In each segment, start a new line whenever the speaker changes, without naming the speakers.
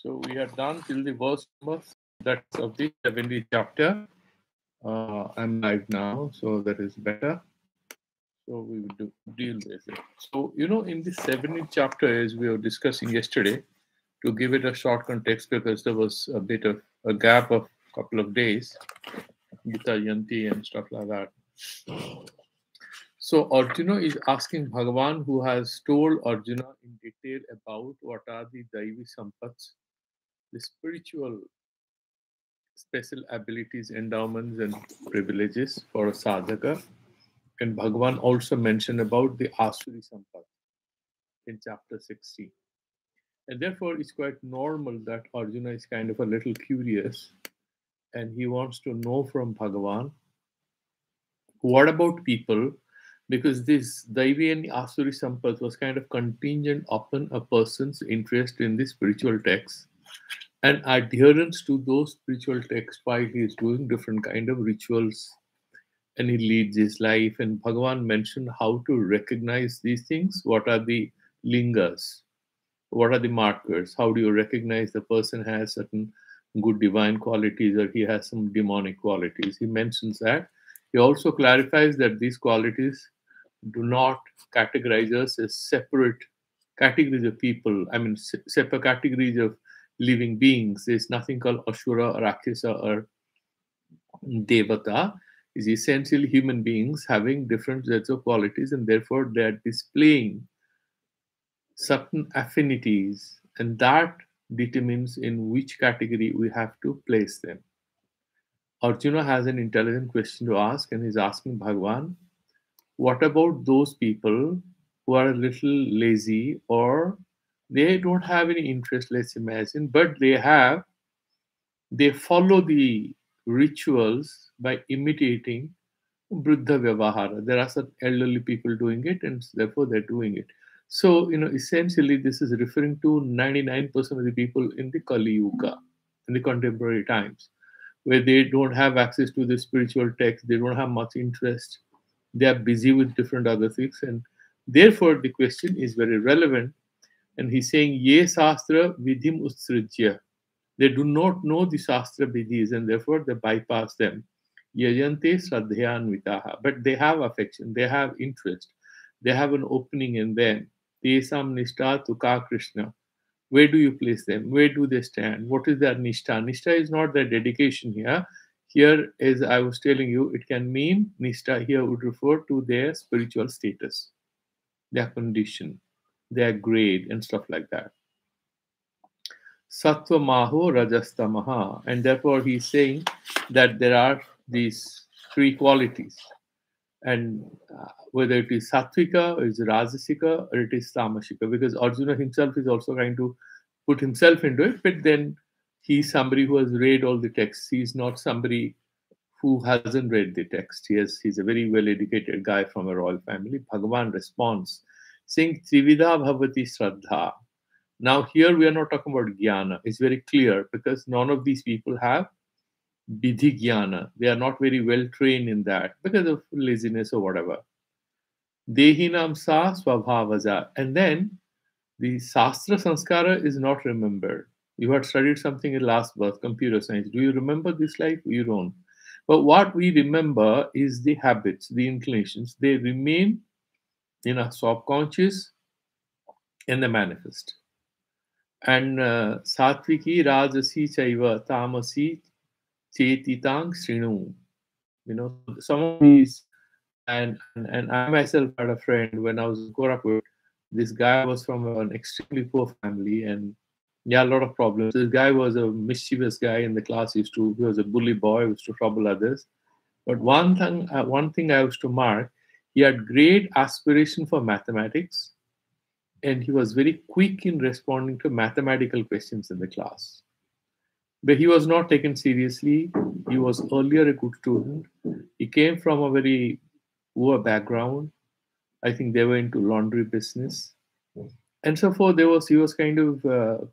So we are done till the verse number that's of the 70th chapter. I'm live now, so that is better. So we will deal with it. So, in the 70th chapter, as we were discussing yesterday, to give it a short context, because there was a bit of a gap of a couple of days, Gita Yanti and stuff like that. So Arjuna is asking Bhagavan, who has told Arjuna in detail about what are the Daivi Sampats, the spiritual special abilities, endowments, and privileges for a sadhaka. And Bhagavan also mentioned about the Asuri Sampat in chapter 16. And therefore, it's quite normal that Arjuna is kind of a little curious and he wants to know from Bhagavan, what about people? Because this Daivi and Asuri Sampat was kind of contingent upon a person's interest in the spiritual texts and adherence to those spiritual texts while he is doing different kind of rituals and he leads his life. And Bhagavan mentioned how to recognize these things. What are the lingas? What are the markers? How do you recognize the person has certain good divine qualities or he has some demonic qualities? He mentions that. He also clarifies that these qualities do not categorize us as separate categories of people. I mean, separate categories of living beings. There's nothing called Ashura or Rakshasa or Devata. Is essentially human beings having different sets of qualities, and therefore they are displaying certain affinities, and that determines in which category we have to place them. Arjuna has an intelligent question to ask, and he's asking Bhagwan, what about those people who are a little lazy or they don't have any interest, let's imagine, but they follow the rituals by imitating Bruddha Vyavahara. There are some elderly people doing it, and therefore they're doing it. So, essentially, this is referring to 99% of the people in the Kali Yuga, in the contemporary times, where they don't have access to the spiritual text, they don't have much interest, they are busy with different other things, and therefore the question is very relevant. And he's saying, Ye Sastra Vidhim Utsrijya. They do not know the Shastra Vidhis, and therefore they bypass them. Yajante Shraddhayanvitaha. But they have affection, they have interest, they have an opening in them. Tesam Nishta Tuka Krishna. Where do you place them? Where do they stand? What is their Nishta? Nishta is not their dedication here. Here, as I was telling you, it can mean Nishta here would refer to their spiritual status, their condition, their grade, and stuff like that. Sattva Maho Rajastamaha. And therefore, he's saying that there are these three qualities. And whether it is Sattvika, or it is Rajasika, or it is Tamashika, because Arjuna himself is also trying to put himself into it, but then he's somebody who has read all the texts. He's not somebody who hasn't read the text. He's a very well-educated guy from a royal family. Bhagavan responds, saying, Trivida Bhavati Shraddha. Now, here we are not talking about jnana. It's very clear because none of these people have vidhi jnana. They are not very well trained in that because of laziness or whatever. Dehinam sa swabhavaja. And then the Shastra Sanskara is not remembered. You had studied something in last birth, computer science. Do you remember this life? You don't. But what we remember is the habits, the inclinations. They remain in our subconscious and they manifest. And Satviki Rajasi Chaiva Tamasi Chetitang Srinu. Some of these, and I myself had a friend when I was in Korakut. This guy was from an extremely poor family, and yeah, a lot of problems. This guy was a mischievous guy in the class. He was a bully boy, used to trouble others. But one thing I used to mark, he had great aspiration for mathematics, and he was very quick in responding to mathematical questions in the class. But he was not taken seriously. He was earlier a good student. He came from a very poor background. I think they were into laundry business. And so forth. He was kind of,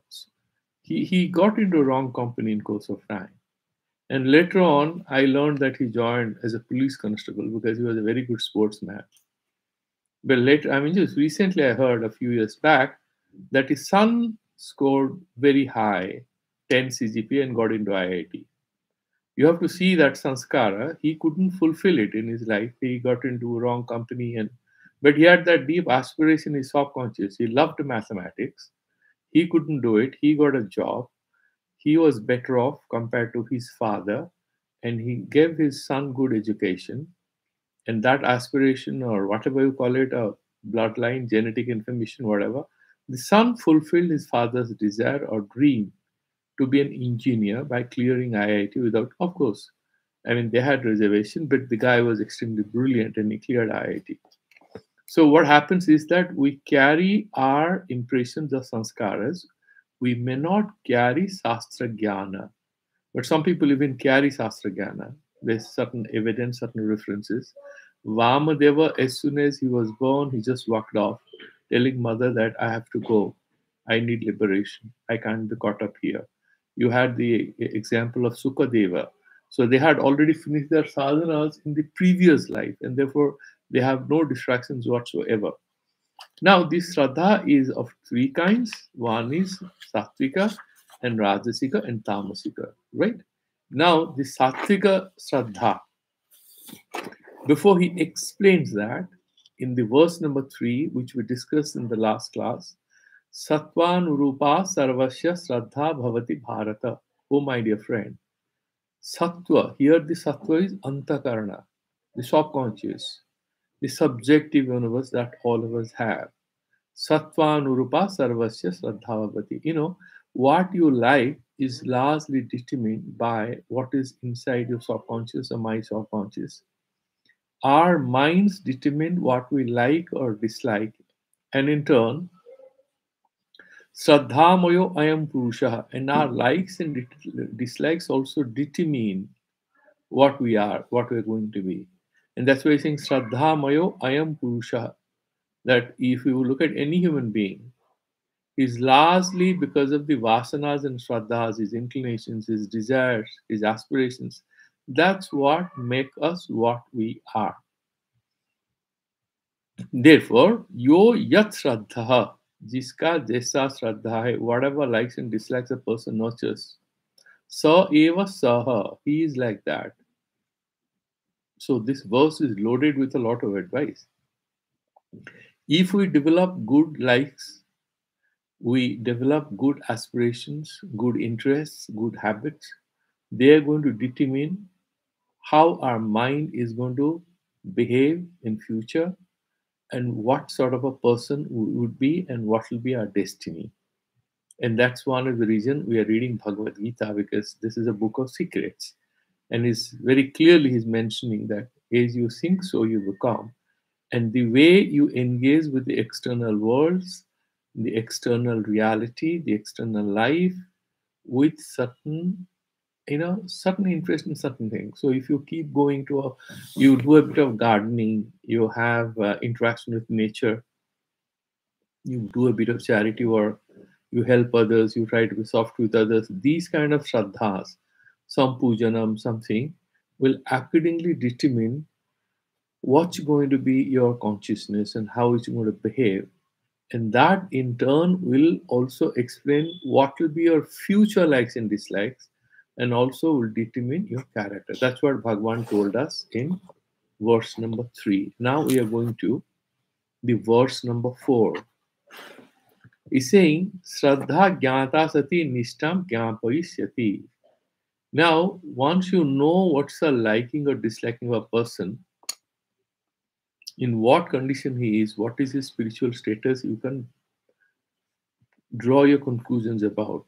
he got into wrong company in course of time. And later on, I learned that he joined as a police constable because he was a very good sportsman. But later, just recently I heard a few years back that his son scored very high, 10 CGP, and got into IIT. You have to see that sanskara, he couldn't fulfill it in his life. He got into wrong company, but he had that deep aspiration in his subconscious. He loved mathematics. He couldn't do it. He got a job. He was better off compared to his father, and he gave his son good education. And that aspiration, or whatever you call it, a bloodline, genetic information, whatever, the son fulfilled his father's desire or dream to be an engineer by clearing IIT without, of course, I mean, they had reservation, but the guy was extremely brilliant and he cleared IIT. So what happens is that we carry our impressions of sanskaras. We may not carry Shastra Jnana, but some people even carry Shastra Jnana. There's certain evidence, certain references. Vamadeva, as soon as he was born, he just walked off, telling mother that I have to go. I need liberation. I can't be caught up here. You had the example of Sukadeva. So they had already finished their sadhanas in the previous life, and therefore they have no distractions whatsoever. Now, this Shraddha is of three kinds. One is Sattvika and Rajasika and Tamasika, right? Now, the Sattvika Shraddha, before he explains that, in the verse number 3, which we discussed in the last class, Sattvanurupa Sarvasya Shraddha Bhavati Bharata. Oh, my dear friend, Sattva, here the Sattva is Antakarana, the subconscious, the subjective universe that all of us have. Sattvanurupa Sarvasya Shraddha Bhavati. You know, what you like is largely determined by what is inside your subconscious or my subconscious. Our minds determine what we like or dislike, and in turn, Shraddhamayo ayam purusha, and our likes and dislikes also determine what we are, what we're going to be. And that's why he's saying Shraddhamayo ayam purusha, that if you look at any human being, is largely because of the vasanas and shraddhas, his inclinations, his desires, his aspirations. That's what make us what we are. Therefore, yo yat shraddha, jiska jaisa shraddha hai, whatever likes and dislikes a person nurtures, sa eva saha, he is like that. So this verse is loaded with a lot of advice. If we develop good likes, we develop good aspirations, good interests, good habits, they are going to determine how our mind is going to behave in future and what sort of a person we would be and what will be our destiny. And that's one of the reason we are reading Bhagavad Gita, because this is a book of secrets. And he's very clearly he's mentioning that as you think, so you become. And the way you engage with the external worlds, the external reality, the external life, with certain, certain interest in certain things. So if you keep going to you do a bit of gardening, you have interaction with nature, you do a bit of charity work, you help others, you try to be soft with others, these kind of shraddhas, some pujanam, something, will accordingly determine what's going to be your consciousness and how it's going to behave. And that in turn will also explain what will be your future likes and dislikes, and also will determine your character. That's what Bhagwan told us in verse number 3. Now we are going to the verse number 4. He's saying, Shraddha jnata sati nishtam jnapayisyati. Now, once you know what's a liking or disliking of a person, in what condition he is, what is his spiritual status, you can draw your conclusions about.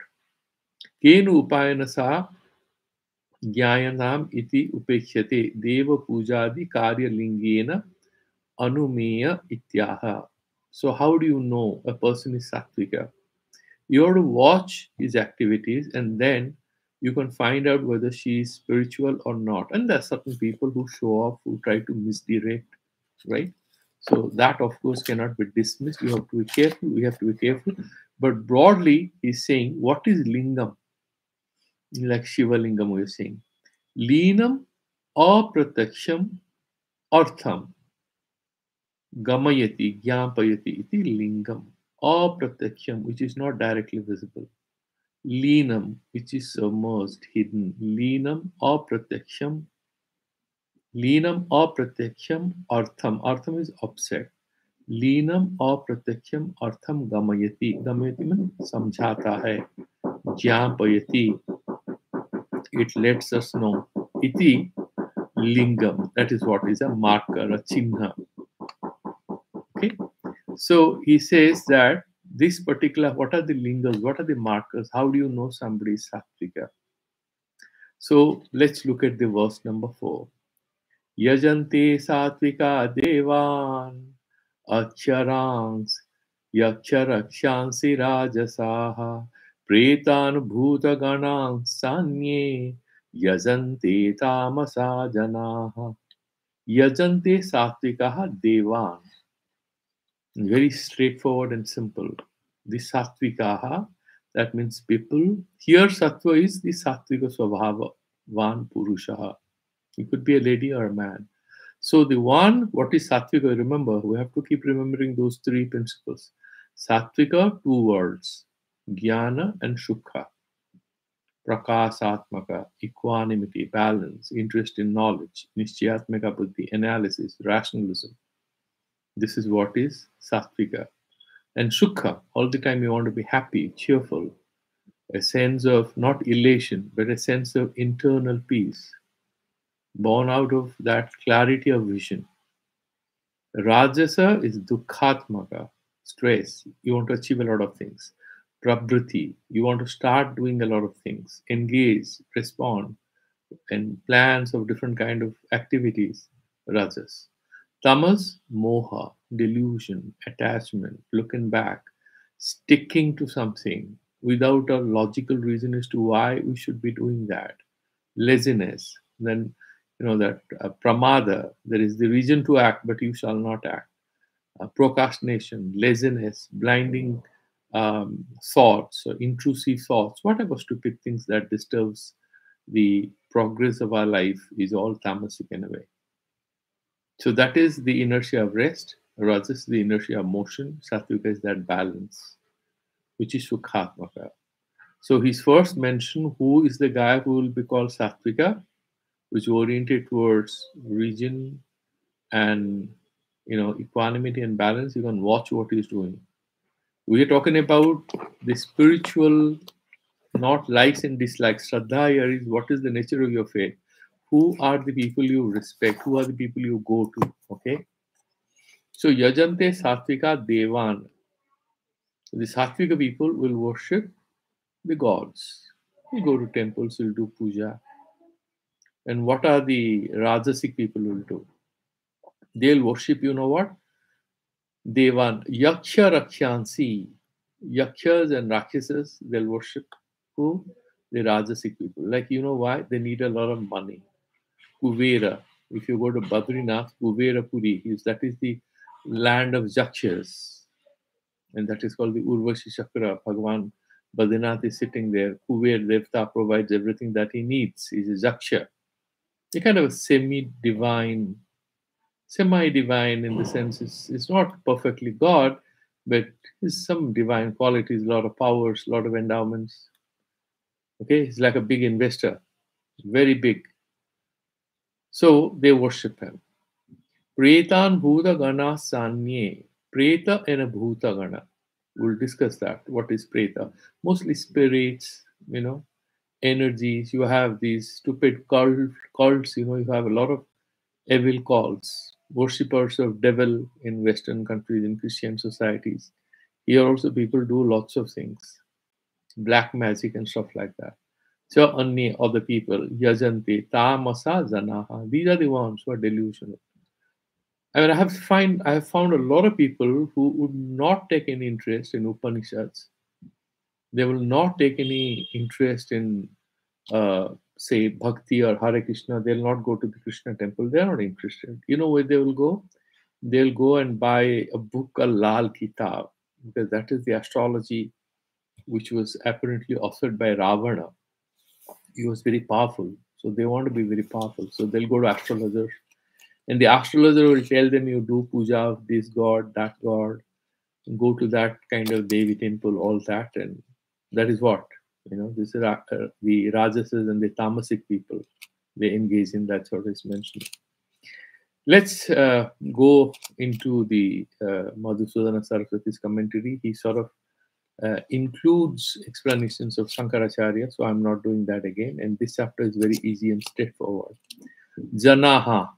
Kenu upayana sa ज्ञायनाम इति उपेक्ष्यते देव पूजादि कार्य Lingen anumeya ityaha. So how do you know a person is sattvika? You have to watch his activities, and then you can find out whether she is spiritual or not. And there are certain people who show off, who try to misdirect, right? So that, of course, cannot be dismissed. You have to be careful. We have to be careful. But broadly, he's saying, what is lingam? Like Shiva Lingam, we're saying. Linam aprataksham artham gamayati jnapayati iti lingam. Apratyaksam, which is not directly visible. Leenam, which is submerged, hidden. Leenam apratyaksam artham. Artham is upset. Leenam apratyaksam artham gamayati. Gamayati means samjhata hai. Jnapayati. It lets us know. Iti lingam. That is what is a marker, a chinha. Okay. So he says that this particular, what are the lingas, what are the markers? How do you know somebody is sattvika? So let's look at the verse number 4. Yajante satvika devan acharangs yaksharakshansi rajasaha pretan bhutaganang sanye yajante tamasa janaha. Yajante satvika devan. Very straightforward and simple. The sattvikaha, that means people. Here sattva is the sattvika svabhava, van purushaha. It could be a lady or a man. So the one, what is sattvika? Remember, we have to keep remembering those three principles. Sattvika, two words, jnana and sukha. Prakasatmaka, equanimity, balance, interest in knowledge, nishchayatmaka buddhi, analysis, rationalism. This is what is sattvika. And sukha, all the time you want to be happy, cheerful, a sense of not elation, but a sense of internal peace, born out of that clarity of vision. Rajasa is dukkhatmaka, stress. You want to achieve a lot of things. Prabriti, you want to start doing a lot of things, engage, respond, and plans of different kind of activities. Rajas. Tamas, moha, delusion, attachment, looking back, sticking to something without a logical reason as to why we should be doing that. Laziness, then that pramada, there is the reason to act, but you shall not act. Procrastination, laziness, blinding thoughts, or intrusive thoughts, whatever stupid things that disturbs the progress of our life is all tamasic in a way. So that is the inertia of rest. Rajas, the inertia of motion. Sattvika is that balance, which is sukhatmaka. So he's first mentioned who is the guy who will be called sattvika, which is oriented towards region and equanimity and balance. You can watch what he's doing. We are talking about the spiritual, not likes and dislikes. Shraddha here is what is the nature of your faith. Who are the people you respect? Who are the people you go to? Okay. So Yajante Sattvika Devan. The Sattvika people will worship the gods. Will go to temples, will do puja. And what are the Rajasic people will do? They'll worship, you know what? Devan. Yaksha Rakshansi. Yakshas and Rakshasas, they'll worship who? The Rajasic people. Like, you know why? They need a lot of money. Kuvera. If you go to Badrinath, Kuvera Puri, that is the land of Yakshas. And that is called the Urvashi Chakra. Bhagavan Badrinath is sitting there. Kuver Devta provides everything that he needs. He's a Yaksha. A kind of a semi-divine in the sense it's not perfectly God, but it's some divine qualities, a lot of powers, a lot of endowments. Okay, he's like a big investor, very big. So they worship him. Pretan Bhuta Gana Sanye. Preta and a Bhuta Gana. We'll discuss that. What is Preta? Mostly spirits, energies. You have these stupid cults, you have a lot of evil cults, worshippers of devil in Western countries, in Christian societies. Here also people do lots of things, black magic and stuff like that. So Anye, other people, Yajante, Tamasa Zanaha. These are the ones who are delusional. I mean, I have found a lot of people who would not take any interest in Upanishads. They will not take any interest in, say, Bhakti or Hare Krishna. They'll not go to the Krishna temple. They're not interested. You know where they will go? They'll go and buy a book, a Lal Kitab, because that is the astrology which was apparently authored by Ravana. He was very powerful. So they want to be very powerful. So they'll go to astrologers. And the astrologer will tell them you do puja of this god, that god, go to that kind of Devi temple, all that, and that is what, this is the Rajases and the Tamasic people. They engage in that sort of mentioned. Let's go into the Madhusudana Saraswati's commentary. He sort of includes explanations of Shankaracharya, so I'm not doing that again. And this chapter is very easy and straightforward. Janaha.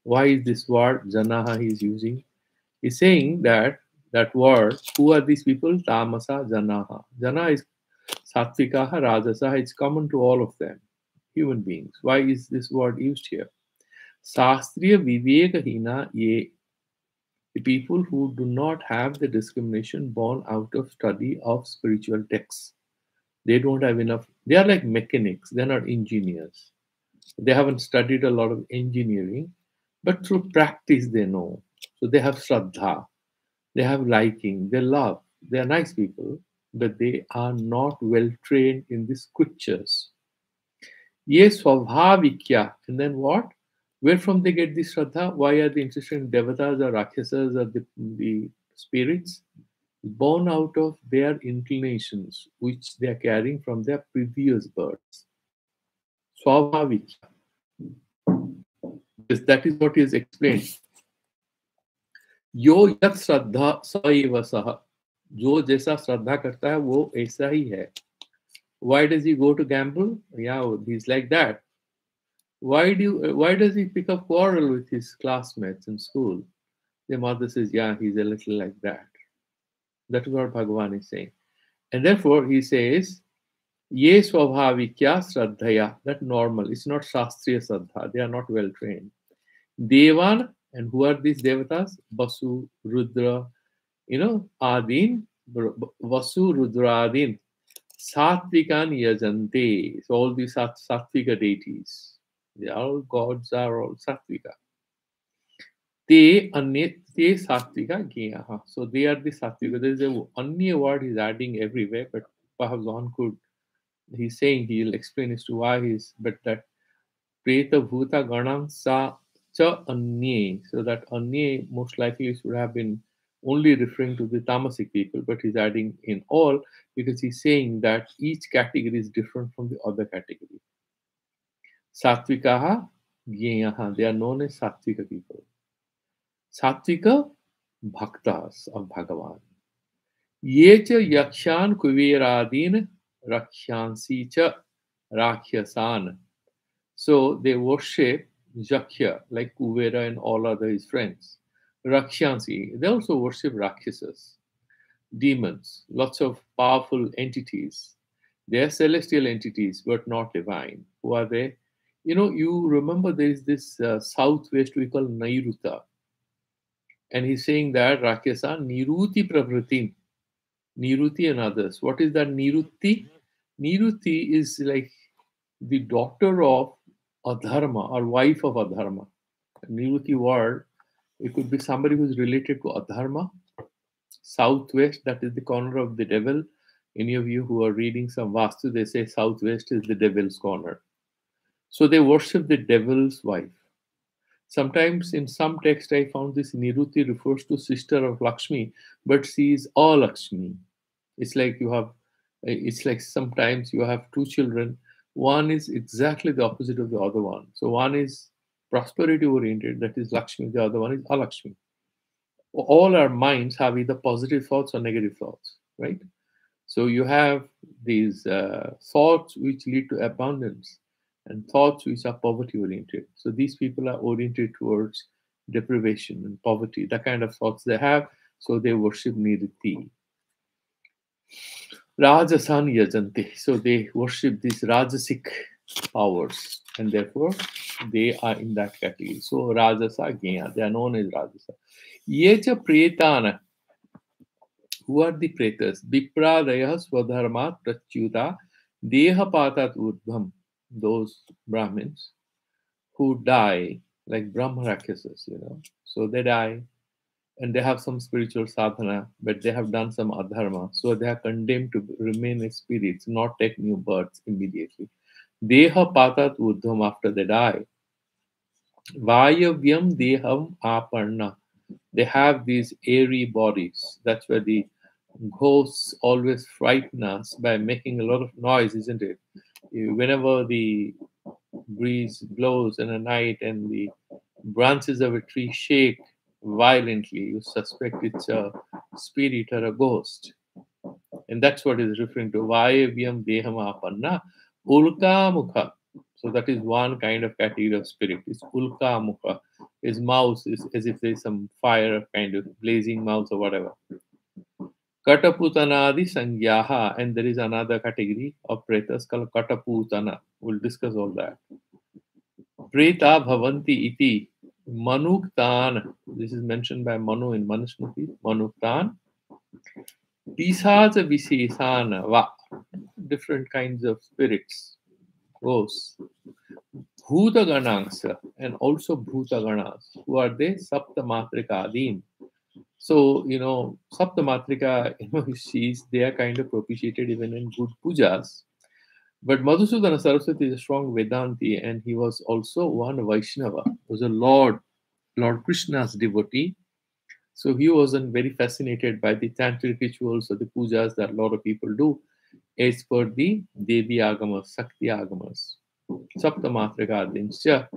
Why is this word Janaha he is using? He's saying that word, who are these people? Tamasa, Janaha. Jana is Satvikaha, Rajasaha. It's common to all of them, human beings. Why is this word used here? Sastriya Vivekahina ye, the people who do not have the discrimination born out of study of spiritual texts. They don't have enough. They are like mechanics. They're not engineers. They haven't studied a lot of engineering, but through practice they know. So they have Shraddha. They have liking, they love, they are nice people, but they are not well trained in the scriptures. Yes, Swabhavikya. And then what? Where from they get this Shraddha? Why are they interested in Devatas or Rakshasas or the spirits? Born out of their inclinations, which they are carrying from their previous births. Swabhavikya. Because that is what is explained. यो यत श्रद्धा स एव सह, जो जैसा श्रद्धा करता है वो ऐसा ही है. Why does he go to gamble? Yeah, he's like that. Why does he pick up quarrel with his classmates in school? The mother says, yeah, he's a little like that. That is what Bhagavan is saying. And therefore he says, ye swabhavikya shraddhaya, that normal. It's not shastriya shraddha. They are not well trained. Devan. And who are these devatas? Vasu, Rudra, Adin, Vasu, Rudra, Adin. Satvikan yajante. So all these Satvika deities. They are all gods, are all Satvika. Te Satvika Gyaha. So they are the Satvika. There is a Anya word he's adding everywhere, but perhaps one could, he's saying he'll explain as to why he's, but that Preta Bhuta Ganam Sa Cha Anye. So that Anye most likely should have been only referring to the Tamasic people, but he's adding in all because he's saying that each category is different from the other category. Satvikaha Gyeyaha. They are known as Satvika people. Satvika Bhaktas of Bhagavan. Yecha Yakshan Kuveradin Rakshansi Cha Rakshasan. So they worship Jakya, like Kuvera and all other his friends. Rakshansi, they also worship Rakshasas, demons, lots of powerful entities. They are celestial entities, but not divine. Who are they? You remember there is this southwest we call Nairuta. And he's saying that Rakshasa, Niruti Pravritin, Niruti and others. What is that Niruti? Niruti is like the daughter of Adharma or wife of Adharma. Niruti word, it could be somebody who's related to Adharma. Southwest, that is the corner of the devil. Any of you who are reading some Vastu, they say southwest is the devil's corner. So they worship the devil's wife. Sometimes in some text I found this Niruti refers to sister of Lakshmi, but she is all Lakshmi. It's like sometimes you have two children. One is exactly the opposite of the other one. So one is prosperity oriented, that is Lakshmi. The other one is Alakshmi. All our minds have either positive thoughts or negative thoughts, right? So you have these thoughts which lead to abundance and thoughts which are poverty oriented. So these people are oriented towards deprivation and poverty, the kind of thoughts they have. So they worship Niriti. Rajasan Yajante. So they worship these Rajasic powers, and therefore they are in that category. So Rajasa Gya, they are known as Rajasa. Yecha Pretana. Who are the pretas? Vipradaya Swadharma Prachuta Deha Patat Urdham. Those Brahmins who die like Brahma Rakshasas, So they die and they have some spiritual sadhana, but they have done some adharma. So they are condemned to remain as spirits, not take new births immediately. Deha patat urdham, after they die. Vayavyam deham aparna. They have these airy bodies. That's where the ghosts always frighten us by making a lot of noise, isn't it? Whenever the breeze blows in a night and the branches of a tree shake violently, you suspect it's a spirit or a ghost. And that's what is referring to Vayavyam Dehamapanna Ulka Mukha. So that is one kind of category of spirit. It's Ulka Mukha. His mouth is as if there's some fire, kind of blazing mouth or whatever. Kataputanadi Sangyaha, and there is another category of pretas called Kataputana. We'll discuss all that. Preta Bhavanti Iti Manuktan. This is mentioned by Manu in Manusmriti. Manuktan. Pisaja Visesana. Different kinds of spirits, ghosts. Bhutaganangsa and also Bhutaganas. Who are they? Saptamatrika Adin. So, Saptamatrika, they are kind of propitiated even in good pujas. But Madhusudana Saraswati is a strong Vedanti, and he was also one Vaishnava. He was a Lord Krishna's devotee. So he wasn't very fascinated by the tantric rituals or the pujas that a lot of people do, as per the Devi Agamas, Sakti Agamas. Saptamatrika Dinscha.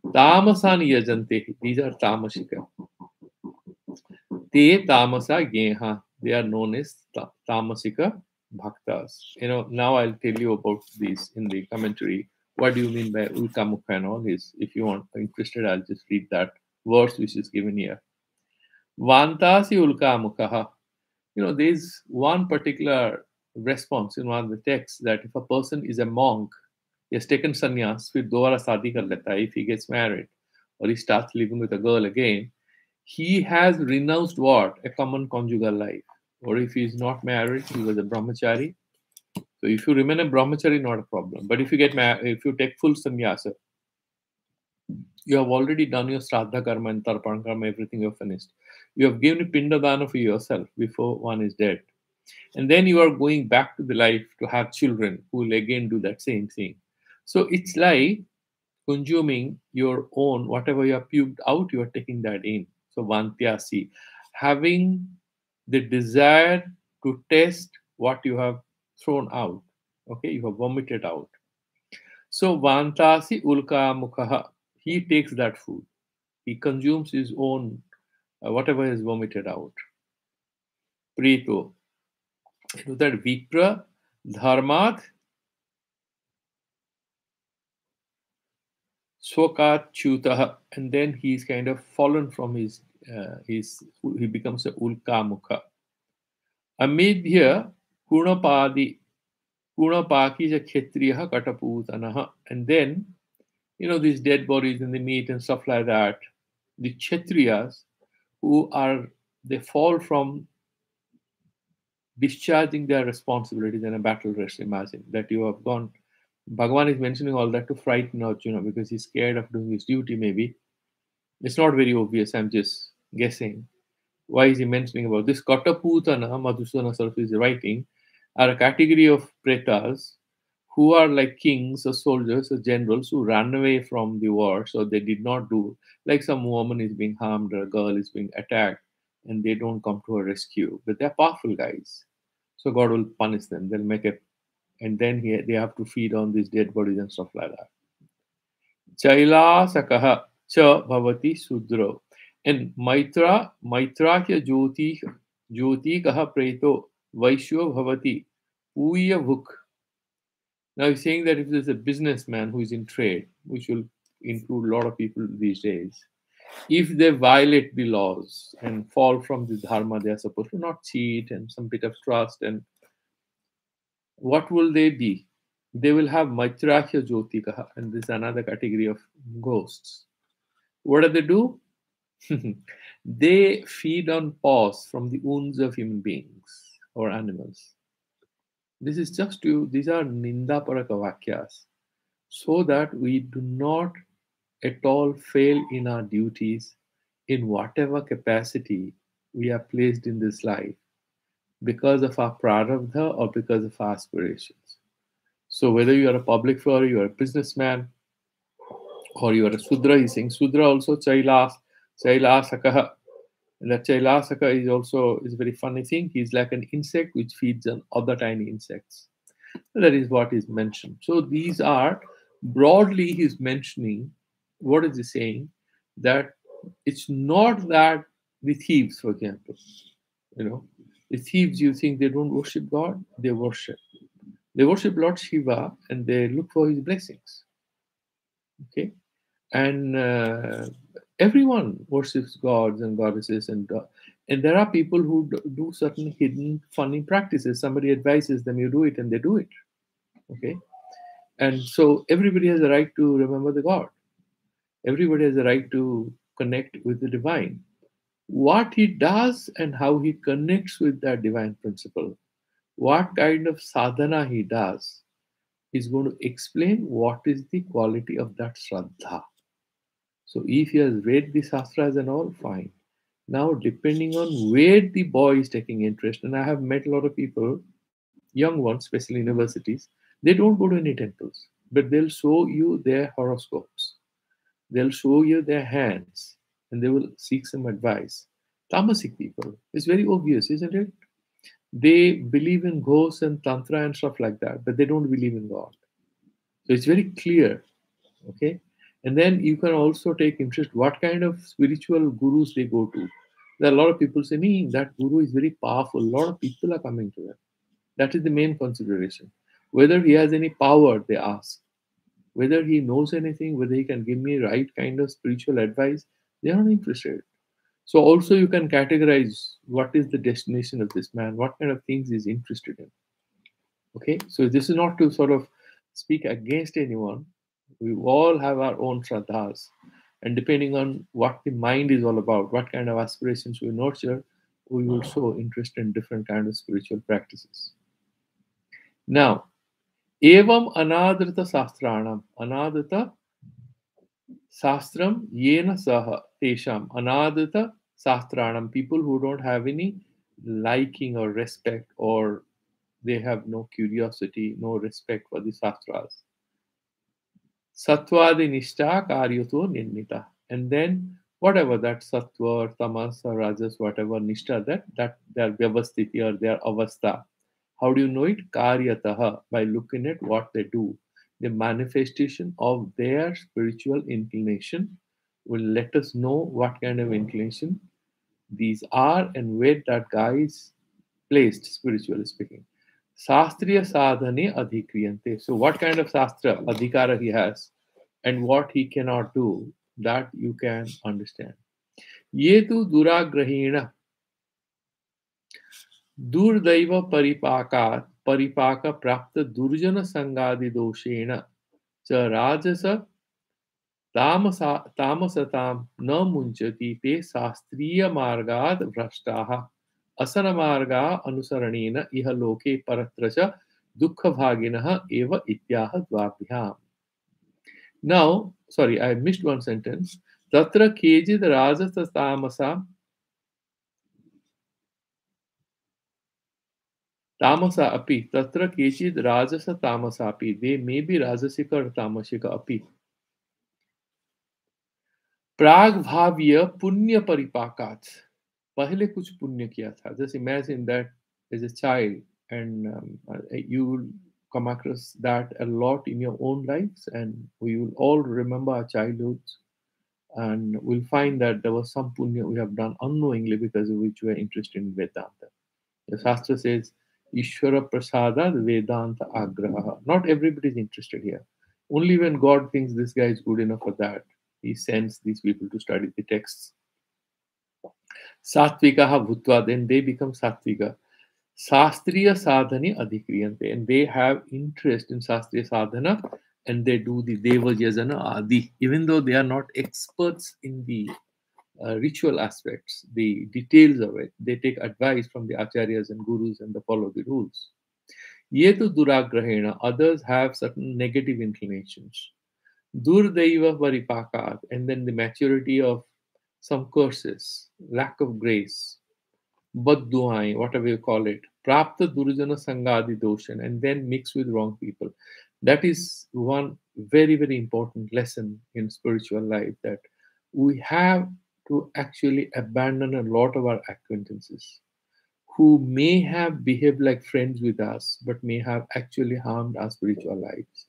Tamasani Yajante. These are Tamashika. Te Tamasa Geha. They are known as Tamasika Bhaktas. Now I'll tell you about these in the commentary. What do you mean by Ulka Mukha and all this? If you are interested, I'll just read that verse which is given here. Vantasi Ulka Mukha. There's one particular response in one of the texts that if a person is a monk, he has taken sannyas, फिर दोबारा शादी कर लेता है, if he gets married or he starts living with a girl again, he has renounced what? A common conjugal life. Or if he is not married, he was a brahmachari. So if you remain a brahmachari, not a problem. But if you get married, if you take full sannyasa, you have already done your Shraddha karma and Tarpan karma, everything you've finished. You have given a Pindadana for yourself before one is dead. And then you are going back to the life to have children who will again do that same thing. So it's like consuming your own, whatever you have puked out, you are taking that in. So Vantyasi, having the desire to test what you have thrown out. Okay, you have vomited out. So Vantasi Ulka Mukha, he takes that food. He consumes his own, whatever is vomited out. Preto. That Vipra Dharmat Swakachyutah, and then he's kind of fallen from his, he becomes a Ulka Mukha. Amidhya Kunapadi, Kunapaki is a Kshatriya Kataputanaha, and then, these dead bodies and the meat and stuff like that, the Kshatriyas they fall from discharging their responsibilities in a battle rest. Imagine that you have gone. Bhagavan is mentioning all that to frighten Arjuna because he's scared of doing his duty, maybe. It's not very obvious, I'm just guessing. Why is he mentioning about this? Kataputana, Madhusudana Saraswati is writing, are a category of pretas who are like kings or soldiers or generals who ran away from the war, so they did not do, like some woman is being harmed or a girl is being attacked, and they don't come to her rescue. But they're powerful guys. So God will punish them. They'll make it, and then they have to feed on these dead bodies and stuff like that. Chailasakaha cha bhavati sudro. And Maitra kya jyoti kaha preto vaishyo bhavati uya bhuk. Now he's saying that if there's a businessman who is in trade, which will include a lot of people these days, if they violate the laws and fall from the dharma they are supposed to, not cheat and some bit of trust, and what will they be? They will have Maitrahya Jyotikaha, and this is another category of ghosts. What do? They feed on paws from the wounds of human beings or animals. This is just these are Ninda Paraka Vakyas, so that we do not at all fail in our duties in whatever capacity we are placed in this life because of our prarabdha or because of our aspirations. So whether you are a public figure, you are a businessman, or you are a Sudra, he's saying Sudra also Chailasakaha. And that Chailasaka is a very funny thing. He's like an insect which feeds on other tiny insects. That is what is mentioned. So these are broadly he's mentioning, what is he saying? That it's not that the thieves, for example, you know, the thieves, you think they don't worship God? They worship. They worship Lord Shiva and they look for his blessings. Okay? And everyone worships gods and goddesses, and there are people who do certain hidden funny practices. Somebody advises them, you do it, and they do it. Okay? And so everybody has a right to remember the God. Everybody has a right to connect with the divine. What he does and how he connects with that divine principle, what kind of sadhana he does, is going to explain what is the quality of that Shraddha. So if he has read the Shastras and all, fine. Now, depending on where the boy is taking interest, and I have met a lot of people, young ones, especially universities, they don't go to any temples, but they'll show you their horoscopes. They'll show you their hands, and they will seek some advice. Tamasic people, it's very obvious, isn't it? They believe in ghosts and tantra and stuff like that, but they don't believe in God. So it's very clear. Okay. And then you can also take interest what kind of spiritual gurus they go to. There are a lot of people say, me, that guru is very powerful. A lot of people are coming to them. That is the main consideration. Whether he has any power, they ask. Whether he knows anything, whether he can give me right kind of spiritual advice, they are not interested. So also you can categorize what is the destination of this man, what kind of things he's interested in. Okay, so this is not to sort of speak against anyone. We all have our own shraddhas, and depending on what the mind is all about, what kind of aspirations we nurture, we will show interest in different kind of spiritual practices. Now, evam anadrita sastranam, anadrita sastram yena saha tesham, anadrita sastranam, people who don't have any liking or respect, or they have no curiosity, no respect for the Shastras. Satvadi nishta karyato nirmita. And then whatever that sattva or tamas or rajas, whatever nishta, that their vyavasthiti or their avastha. How do you know it? Karyataha, by looking at what they do. The manifestation of their spiritual inclination will let us know what kind of inclination these are and where that guy is placed, spiritually speaking. Sastriya sadhane adhikriyante. So, what kind of sastra adhikara he has and what he cannot do, that you can understand. Yetu duragrahena durdaiva paripaka prapta durjana sangadi doshena cha rajasa तामसताम न मुंचति ते शास्त्रीय मार्गाद भ्रष्टाः असन मार्गा अनुसरणेन इह लोके परत्र च दुःख भागिनः एव इत्याह द्वाभ्याम्. Now, sorry, I missed one sentence. Tatra kejid rajasa tamasa api. Tatra kejid rajasa tamasa api. They may be rajasika or tamasika api. प्राग भाव्य पुण्य परिपाकात, पहले कुछ पुण्य किया था. Just imagine that as a child, and you will come across that a lot in your own lives, and we will all remember our childhoods, and we'll find that there was some punya we have done unknowingly because of which we are interested in Vedanta. The Shastra says, Ishvara Prasada Vedanta Agraha. Not everybody is interested here. Only when God thinks this guy is good enough for that, he sends these people to study the texts. Satvikaha Bhutva, then they become Satvika. Sastriya Sadhani Adhikriyante, and they have interest in Sastriya Sadhana, and they do the Deva Yajana Adi, even though they are not experts in the ritual aspects, the details of it. They take advice from the acharyas and gurus and they follow the rules. Yetu duragrahena, others have certain negative inclinations. Durdaiva varipakat, and then the maturity of some curses, lack of grace, badduhai, whatever you call it, prapta durjana sangadi doshan, and then mix with wrong people. That is one very, very important lesson in spiritual life, that we have to actually abandon a lot of our acquaintances who may have behaved like friends with us but may have actually harmed our spiritual lives.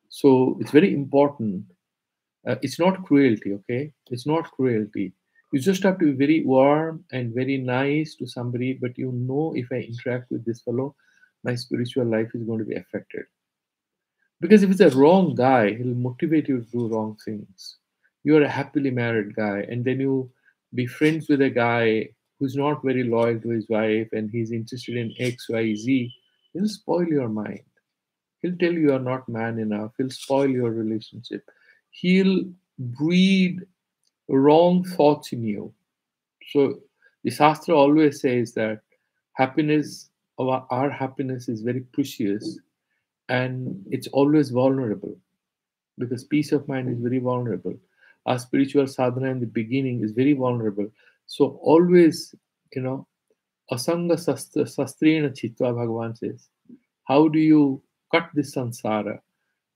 So it's very important. It's not cruelty, okay? It's not cruelty. You just have to be very warm and very nice to somebody, but you know, if I interact with this fellow, my spiritual life is going to be affected. Because if it's a wrong guy, he'll motivate you to do wrong things. You're a happily married guy, and then you be friends with a guy who's not very loyal to his wife and he's interested in X, Y, Z. He'll spoil your mind. He'll tell you you're not man enough. He'll spoil your relationship. He'll breed wrong thoughts in you. So the Shastra always says that happiness, our happiness is very precious and it's always vulnerable because peace of mind is very vulnerable. Our spiritual sadhana in the beginning is very vulnerable. So always, you know, asanga sastrena chitva, Bhagavan says, how do you cut this samsara?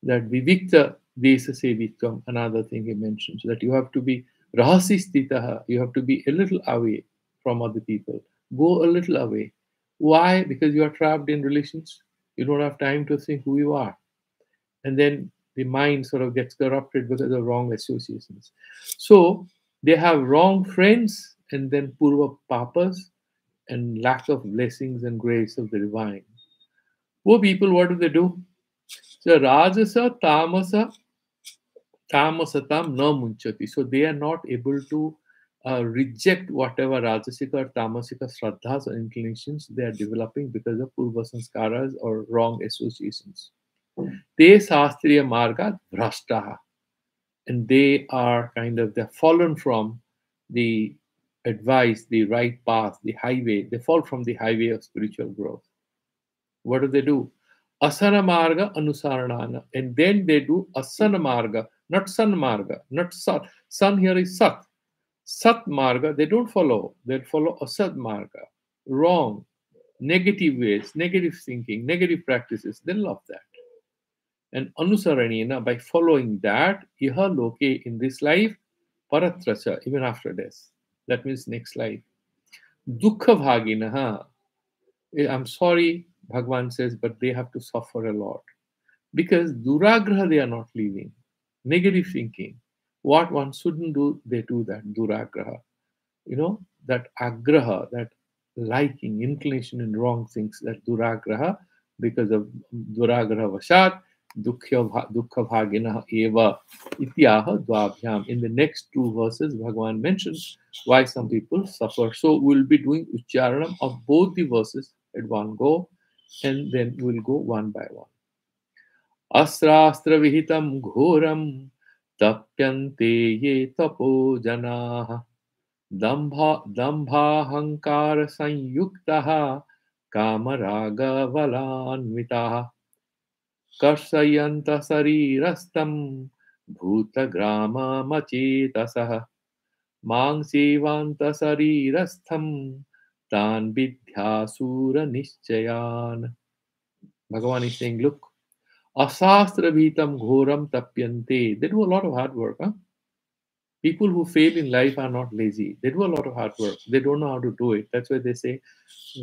That vivikta desa sevitvam, another thing he mentions, that you have to be rahasi stitaha, you have to be a little away from other people. Go a little away. Why? Because you are trapped in relations. You don't have time to think who you are. And then the mind sort of gets corrupted because of wrong associations. So they have wrong friends and then purva papas and lack of blessings and grace of the divine. Poor people, what do? So Rajasa, Tamasatam na munchati. So they are not able to reject whatever Rajasika or Tamasika Shraddhas or inclinations they are developing because of Purva Sanskaras or wrong associations. Te Sastriya Marga Bhrashtaha. And they are they're fallen from the advice, the right path, the highway. They fall from the highway of spiritual growth. What do? Asana marga anusaranana. And then they do asana marga, not san marga, not sat. San here is sat. Sat marga, they don't follow. They follow asad marga. Wrong. Negative ways, negative thinking, negative practices. They love that. And anusaranina, by following that, iha loke, in this life, paratracha, even after death. That means next life. Dukkha bhaginaha. I'm sorry, Bhagwan says, but they have to suffer a lot. Because duragraha they are not leaving. Negative thinking. What one shouldn't do, they do that, duragraha. That agraha, that liking, inclination in wrong things, that duragraha, because of duragraha vashat, dukkha bhagina eva ityaha dvabhyam. In the next two verses, Bhagavan mentions why some people suffer. So we'll be doing ucharanam of both the verses at one go, and then we'll go one by one. Asrastra vihitam ghoram tapyante ye tapo janaha दम्भाहंकार संयुक्तः कामरागबलान्वितः कर्षयन्तः शरीरस्थं भूतग्राममचेतसः मां सेवान्तः शरीरस्थं तान् विद्यासुरनिश्चयान्. Bhagavan is saying, look, asastra bhitam ghoram tapyante. They do a lot of hard work, huh? People who fail in life are not lazy. They do a lot of hard work. They don't know how to do it. That's why they say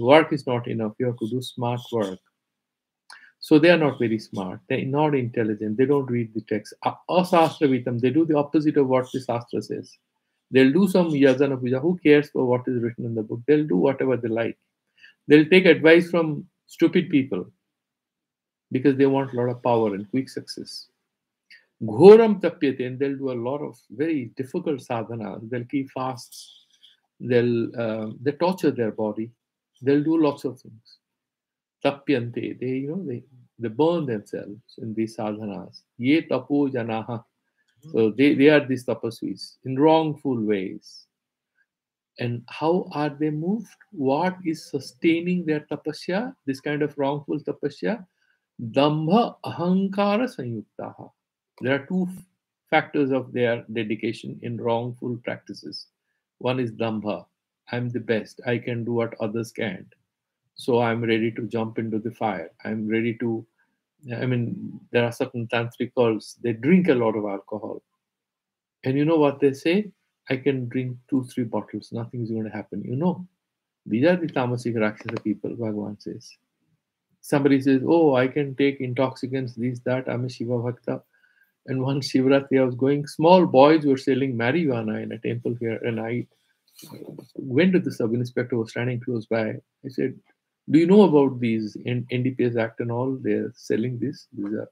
work is not enough. You have to do smart work. So they are not very smart. They're not intelligent. They don't read the text. Asastravitam, they do the opposite of what the Shastra says. They'll do some yajana puja. Who cares for what is written in the book? They'll do whatever they like. They'll take advice from stupid people because they want a lot of power and quick success. Ghoram tapyate, and they'll do a lot of very difficult sadhana. They'll keep fasts. They torture their body. They'll do lots of things. Tapyante, they burn themselves in these sadhanas. Ye tapo janaha. So they are these tapasvis in wrongful ways. And how are they moved? What is sustaining their tapasya? This kind of wrongful tapasya? Dambha ahankara sanyuktaha. There are two factors of their dedication in wrongful practices. One is dambha. I'm the best. I can do what others can't. So I'm ready to jump into the fire. I'm ready to, there are certain tantric cults, they drink a lot of alcohol. And you know what they say? I can drink 2, 3 bottles, nothing is going to happen. These are the tamasic Rakshasa people, Bhagavan says. Somebody says, oh, I can take intoxicants, this, that, I'm a Shiva Bhakta. And one Shivratri, I was going, small boys were selling marijuana in a temple here, and I went to the sub inspector who was standing close by. I said, do you know about these NDPS Act and all? They're selling this. These are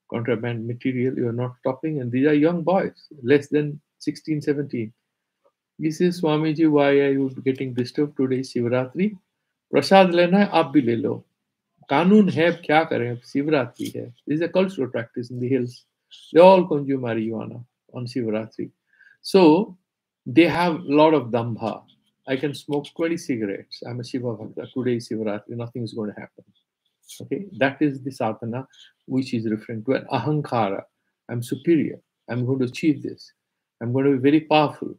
contraband material. You're not stopping. And these are young boys, less than 16, 17. He says, Swamiji, why are you getting disturbed today? Shivratri. प्रसाद लेना है आप भी ले लो कानून है अब क्या करें अब शिवरात्रि है this is a cultural practice in the hills they all consume marijuana on Shivratri so they have a lot of dambha I can smoke 20 cigarettes I'm a Shiva Bhakta today is Shivratri nothing is going to happen okay that is the sadhana which is referring to an ahankara I'm superior I'm going to achieve this I'm going to be very powerful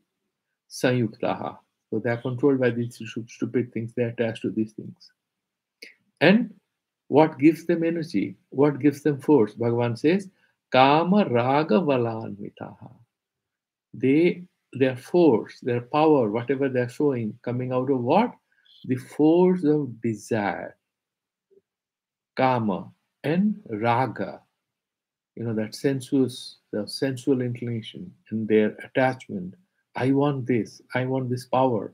Sanyuktaha. So they are controlled by these stupid things. They are attached to these things. And what gives them energy? What gives them force? Bhagavan says, Kama Raga Valanvitaha. Their force, their power, whatever they're showing, coming out of what? The force of desire. Kama and Raga. That the sensual inclination and their attachment. I want this power.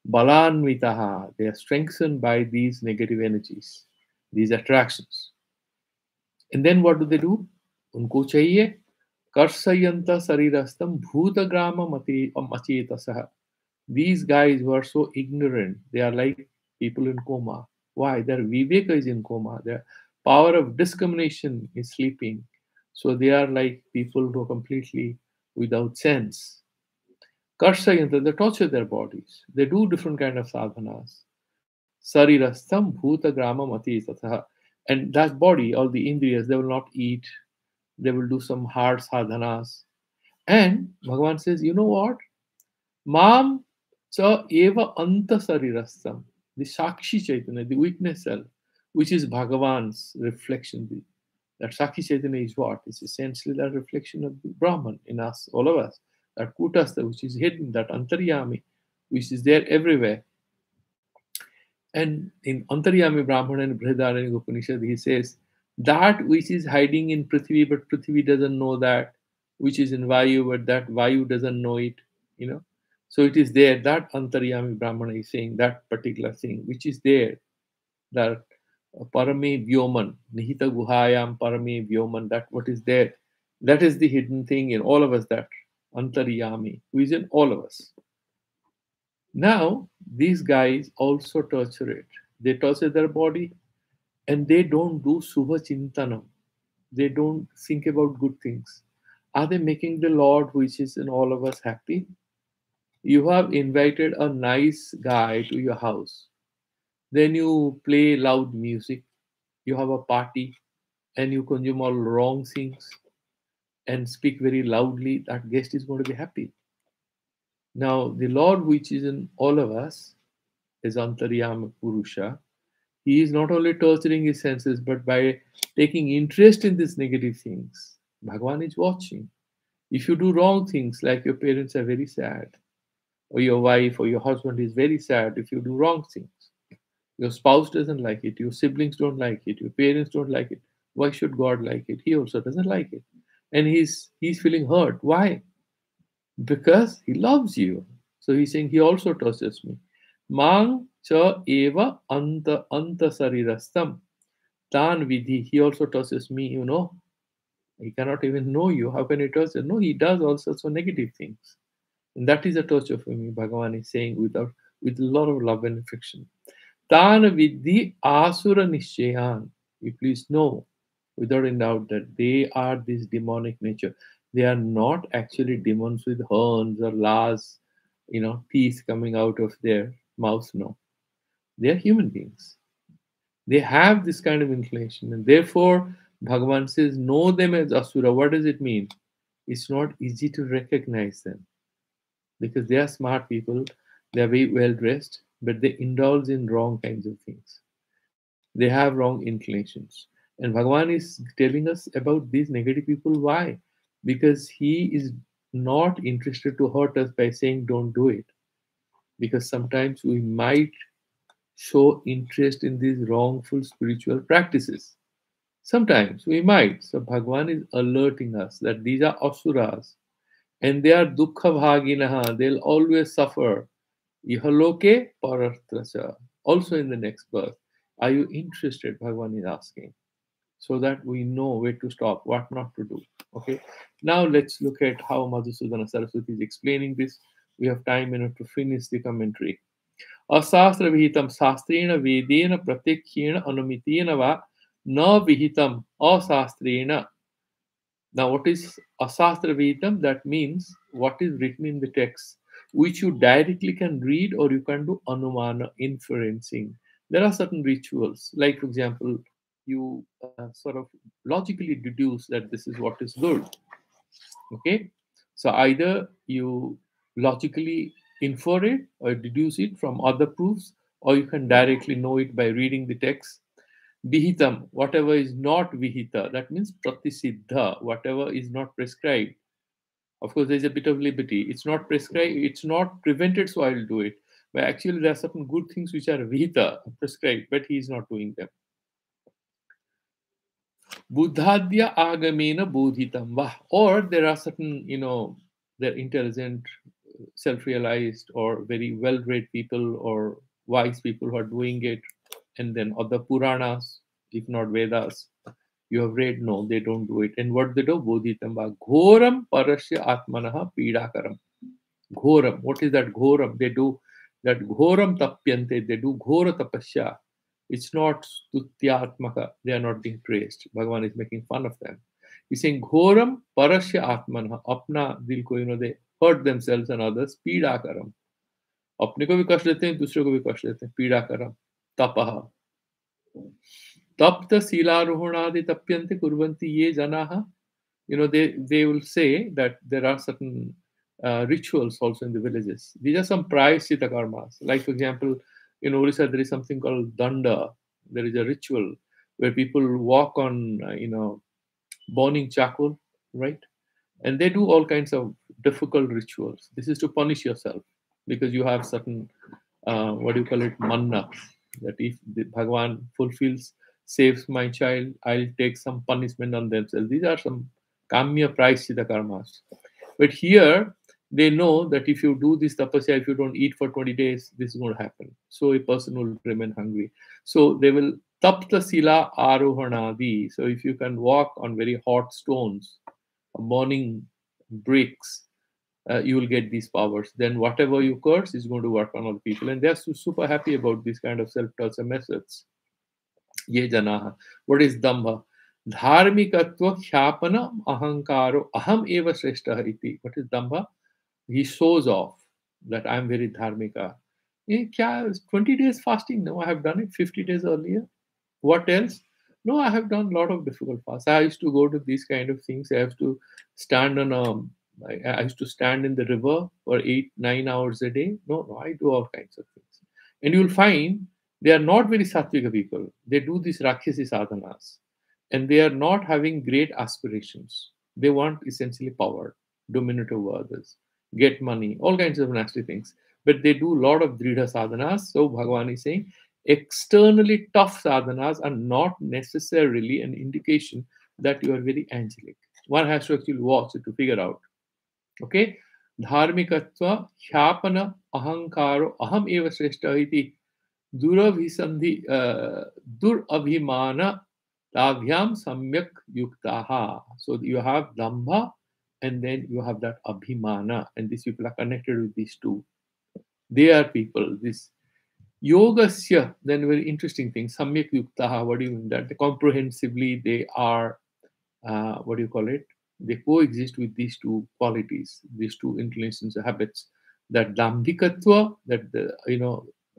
Balanvitaha, they are strengthened by these negative energies, these attractions. And then what do? Unko chahiye karsayanta sarirastam bhutagrama machetasah. These guys who are so ignorant, they are like people in coma. Why? Their viveka is in coma. Their power of discrimination is sleeping. So they are like people who are completely without sense. Karsayanta, they torture their bodies. They do different kind of sadhanas. Sarirastam bhuta grama mati tatha. And that body, all the indriyas, they will not eat. They will do some hard sadhanas. And Bhagavan says, you know what? Mam cha eva anta sarirastam. The Sakshi Chaitanya, the weakness self, which is Bhagavan's reflection. That Sakshi Chaitanya is what? It's essentially that reflection of the Brahman in us, all of us. That Kutastha, which is hidden, that Antaryami, which is there everywhere. And in Antaryami Brahmana and Brihadaranyaka Upanishad, he says, that which is hiding in Prithvi, but Prithvi doesn't know that, which is in Vayu, but that Vayu doesn't know it. So it is there, that Antaryami Brahmana is saying that particular thing, which is there, that Parame Vyoman, Nihita Guhayam Parame Vyoman, that what is there, that is the hidden thing in all of us, that Antaryami, who is in all of us. Now, these guys also torture it. They torture their body and they don't do Subha Chintanam. They don't think about good things. Are they making the Lord, which is in all of us, happy? You have invited a nice guy to your house. Then you play loud music. You have a party and you consume all wrong things and speak very loudly. That guest is going to be happy. Now, the Lord, which is in all of us, is Antaryama Purusha. He is not only torturing his senses, but by taking interest in these negative things. Bhagavan is watching. If you do wrong things, like your parents are very sad, or your wife or your husband is very sad if you do wrong things. Your spouse doesn't like it, your siblings don't like it, your parents don't like it. Why should God like it? He also doesn't like it. And he's feeling hurt. Why? Because he loves you. So he's saying he also tortures me. Mang cha eva anta sarirastam. Tan vidhi. He also tortures me. He cannot even know you. How can he torture? No, he does all sorts of negative things. And that is a torture for me, Bhagavan is saying with a lot of love and affection. Tan vidhi asura nishayan. You please know, without a doubt, that they are this demonic nature. They are not actually demons with horns or las, teeth coming out of their mouth. No. They are human beings. They have this kind of inclination. And therefore, Bhagavan says, know them as asura. What does it mean? It's not easy to recognize them because they are smart people. They are very well dressed, but they indulge in wrong kinds of things. They have wrong inclinations. And Bhagavan is telling us about these negative people. Why? Because he is not interested to hurt us by saying don't do it, because sometimes we might show interest in these wrongful spiritual practices. Sometimes we might. So Bhagwan is alerting us that these are asuras and they are dukkha bhaginaha. They'll always suffer. Ihaloke parartrasa. Also in the next verse. Are you interested? Bhagwan is asking. So that we know where to stop, what not to do. Okay. Now let's look at how Madhusudana Saraswati is explaining this. We have time enough to finish the commentary. अशास्त्र विहितम शास्त्रेण वेदेन प्रत्यक्षेण अनुमितेन वा न विहितम अशास्त्रेण. Now what is asastra vihitam? That means what is written in the text, which you directly can read, or you can do anumana, inferencing. There are certain rituals, like for example, you sort of logically deduce that this is what is good. Okay, so either you logically infer it or deduce it from other proofs, or you can directly know it by reading the text. Vihitam, whatever is not vihita, that means pratisiddha, whatever is not prescribed. Of course, there's a bit of liberty. It's not prescribed, it's not prevented, so I'll do it. But actually, there are certain good things which are vihita, prescribed, but he's not doing them. Buddhadya agamena bodhitam vah. Or there are certain, they're intelligent, self-realized, or very well-read people or wise people who are doing it. And then other Puranas, if not Vedas, you have read, no, they don't do it. And what they do? Bodhitam vah. Ghoram parasya atmanaha pidakaram. Ghoram. What is that ghoram? They do that ghoram tapyante. They do ghora tapasya. It's not stutyatmaka. They are not being praised. Bhagavan is making fun of them. He's saying ghoram parasya atmana. Apna dil ko, they hurt themselves and others. Pidakaram. अपने को भी कष्ट देते हैं, दूसरे को भी कष्ट देते हैं. पीड़ाकरम. तपः. तप्त शीलारोहणादि तप्यन्ते कुर्वन्ति ये जनाः. They will say that there are certain rituals also in the villages. These are some prayasita karmas. Like, for example, in Orissa, there is something called danda. There is a ritual where people walk on, burning charcoal, right? And they do all kinds of difficult rituals. This is to punish yourself because you have certain, manna, that if the Bhagavan fulfills, saves my child, I'll take some punishment on themselves. These are some kamya prayasita karmas. But here, they know that if you do this tapasya, if you don't eat for 20 days, this is going to happen. So a person will remain hungry. So they will tapta sila arohanadi. So if you can walk on very hot stones, burning bricks, you will get these powers. Then whatever you curse is going to work on other people. And they're super happy about these kind of self-torture methods. Ye janaha. What is dambha? Dharmikatva khyapana ahankaro aham eva shrestha iti. What is dambha? He shows off that I'm very dharmika. 20 days fasting? No, I have done it 50 days earlier. What else? No, I have done a lot of difficult fasts. I used to go to these kind of things. I have to stand I used to stand in the river for 8-9 hours a day. No, I do all kinds of things. And you'll find they are not very sattvika people. They do these rakshasi sadhanas. And they are not having great aspirations. They want essentially power, dominate over others, get money, all kinds of nasty things. But they do a lot of dridha sadhanas. So Bhagavan is saying externally tough sadhanas are not necessarily an indication that you are very angelic. One has to actually watch it to figure out. Okay? Dharmikatva khyapana ahankaro aham eva shrestha iti durabhisandhi durabhimana tabhyam samyak yuktaha. So you have dambha and then you have that abhimana, and these people are connected with these two. They are people. This yogasya, then very interesting thing. Samyak yuktaha. What do you mean? That comprehensively they are, they coexist with these two qualities, these two inclinations, habits. That dambhikatva, that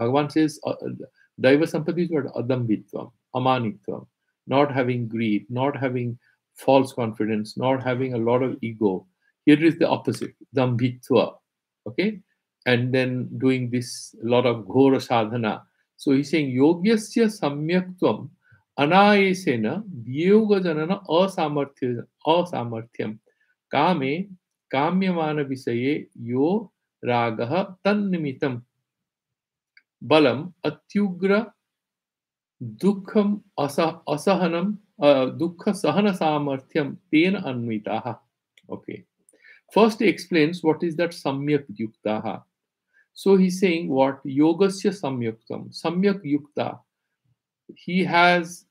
Bhagavan says, daiva sampati is what adambhitvam, amanitvam, not having greed, not having false confidence, not having a lot of ego. Here is the opposite, dambhitva. Okay, and then doing this lot of ghora sadhana. So he's saying yogyasya samyaktvam anayesena yoga janana asamarthyam kame काम्यमान विषये यो रागः तन्निमित्तं बलम अत्युग्र दुःखम असहनम दुःख सहन सामर्थ्यम तेन अन्विताः. Okay. First he explains what is that samyak yuktaha. So he's saying what yogasya samyuktam. Samyak yukta. He's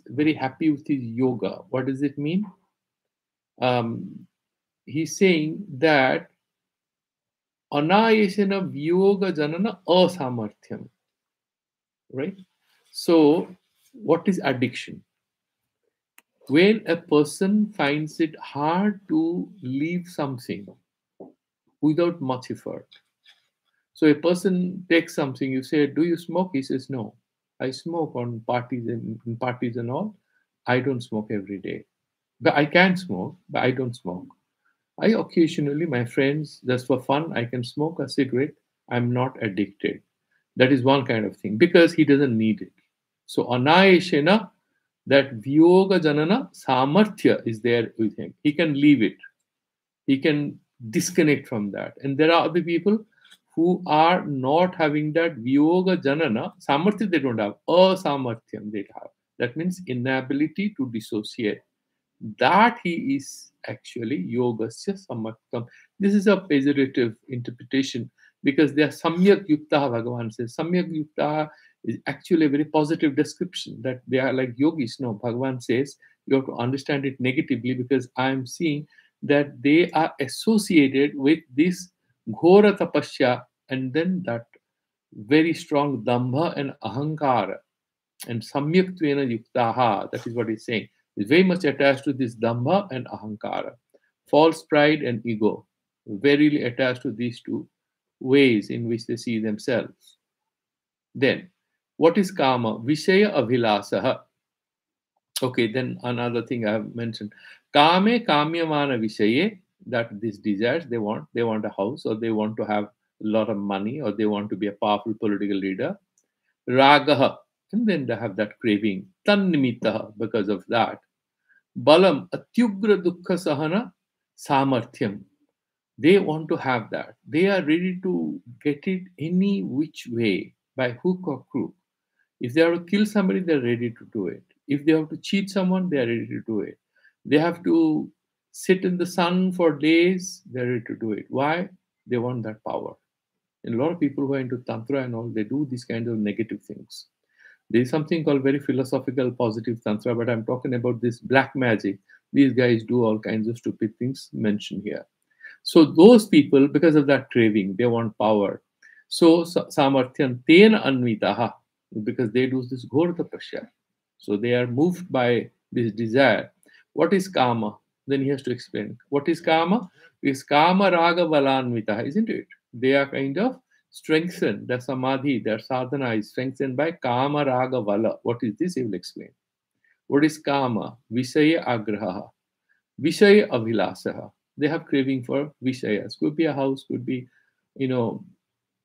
very happy with his yoga. What does it mean? He's saying that anayesena vyoga janana asamarthyam. Right? So what is addiction? When a person finds it hard to leave something without much effort. So a person takes something, you say, "Do you smoke?" He says, "No. I smoke on parties and in parties and all. I don't smoke every day. But I can smoke, but I don't smoke. I occasionally, my friends, just for fun, I can smoke a cigarette. I'm not addicted." That is one kind of thing because he doesn't need it. So anayeshena, that vyoga janana samarthya is there with him. He can leave it. He can disconnect from that. And there are other people who are not having that vyoga janana samarthya, they don't have asamarthyam, they have. That means inability to dissociate. That he is actually yogasya samartham. This is a pejorative interpretation because they are samyak yukta. Bhagavan says samyak yukta is actually a very positive description that they are like yogis. No, Bhagavan says you have to understand it negatively because I am seeing that they are associated with this ghora tapasya and then that very strong dambha and ahankara and samyaktvena yuktaha. That is what he's saying. Is very much attached to this dambha and ahankara, false pride and ego, verily attached to these two ways in which they see themselves. Then, what is kama? Vishaya abhilasaha. Okay, then another thing I have mentioned. Kame kamyamana vishaye, that these desires they want a house or they want to have a lot of money or they want to be a powerful political leader. Ragaha, and then they have that craving. Tannimitaha, because of that. Balam, atyugra dukkha sahana samarthyam. They want to have that. They are ready to get it any which way, by hook or crook. If they have to kill somebody, they're ready to do it. If they have to cheat someone, they are ready to do it. They have to sit in the sun for days, they're ready to do it. Why? They want that power. And a lot of people who are into Tantra and all, they do these kind of negative things. There is something called very philosophical positive Tantra, but I'm talking about this black magic. These guys do all kinds of stupid things mentioned here. So those people, because of that craving, they want power. So samarthyan tena anvitaha, because they do this ghora tapasya. So they are moved by this desire. What is kama? Then he has to explain. What is kama? Is kama raga valanvitaha, isn't it? They are kind of strengthened. Their samadhi, their sadhana is strengthened by kama raga vala. What is this? He will explain. What is kama? Vishaya agraha. Vishaya abhilasaha. They have craving for vishayas. Could be a house, could be, you know,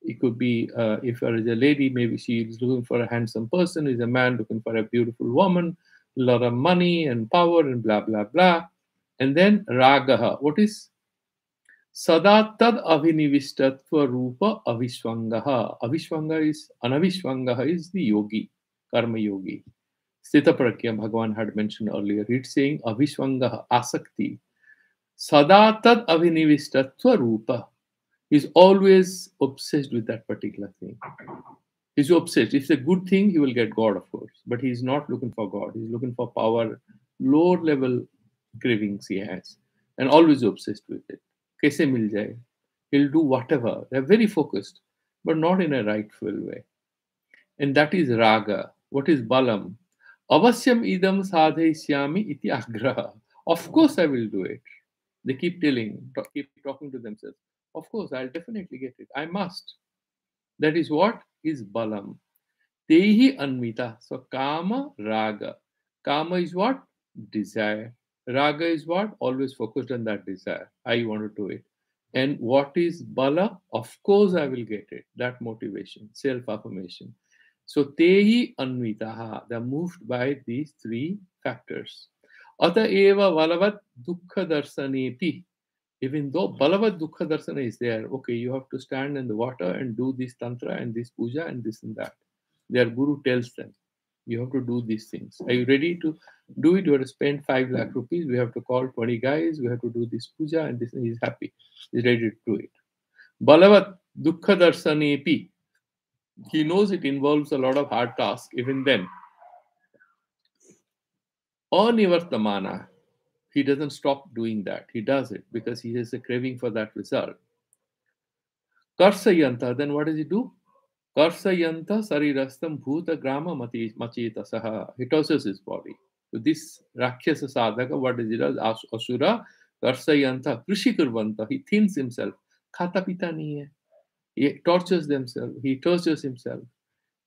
it could be if there is a lady, maybe she is looking for a handsome person, is a man looking for a beautiful woman, a lot of money and power and blah blah blah. And then ragaha. What is sada tad avinivistatva rupa avishwangaha. Avishwanga is anavishwangaha is the yogi, karma yogi. Sthita Pragya Bhagavan had mentioned earlier. It's saying avishwangaha, asakti. Sada tad avinivistatva rupa. He's always obsessed with that particular thing. He's obsessed. If it's a good thing, he will get God, of course. But he's not looking for God. He's looking for power, lower level cravings he has, and always obsessed with it. Kaise mil jaye? He'll do whatever. They're very focused, but not in a rightful way. And that is raga. What is balam? Avasyam idam sadhaisyami iti agraha. Of course, I will do it. They keep keep talking to themselves. Of course, I'll definitely get it. I must. That is what is balam. Tehi anvita. So kama, raga. Kama is what? Desire. Raga is what? Always focused on that desire. I want to do it. And what is bala? Of course, I will get it. That motivation, self affirmation. So tehi anvitaha. They are moved by these three factors. Ata eva valavat dukkha darsanepi. Even though Balavat Dukkha Darsana is there, okay, you have to stand in the water and do this tantra and this puja and this and that. Their guru tells them, you have to do these things. Are you ready to do it? You have to spend 5 lakh rupees. We have to call 20 guys. We have to do this puja and this. And he's happy. He's ready to do it. Balavat Dukkha Darsanepi. He knows it involves a lot of hard tasks. Even then, Anivartamana. He doesn't stop doing that. He does it because he has a craving for that result. Karsayanta, then what does he do? Karsayanta sarirastam bhuta grama machetasaha. He tosses his body. So this Rakshasa sadhaka, what does he do? Asura, Karsayanta, Krishikurvanta. He thins himself. Khata pita nahi hai. He tortures themselves. He tortures himself.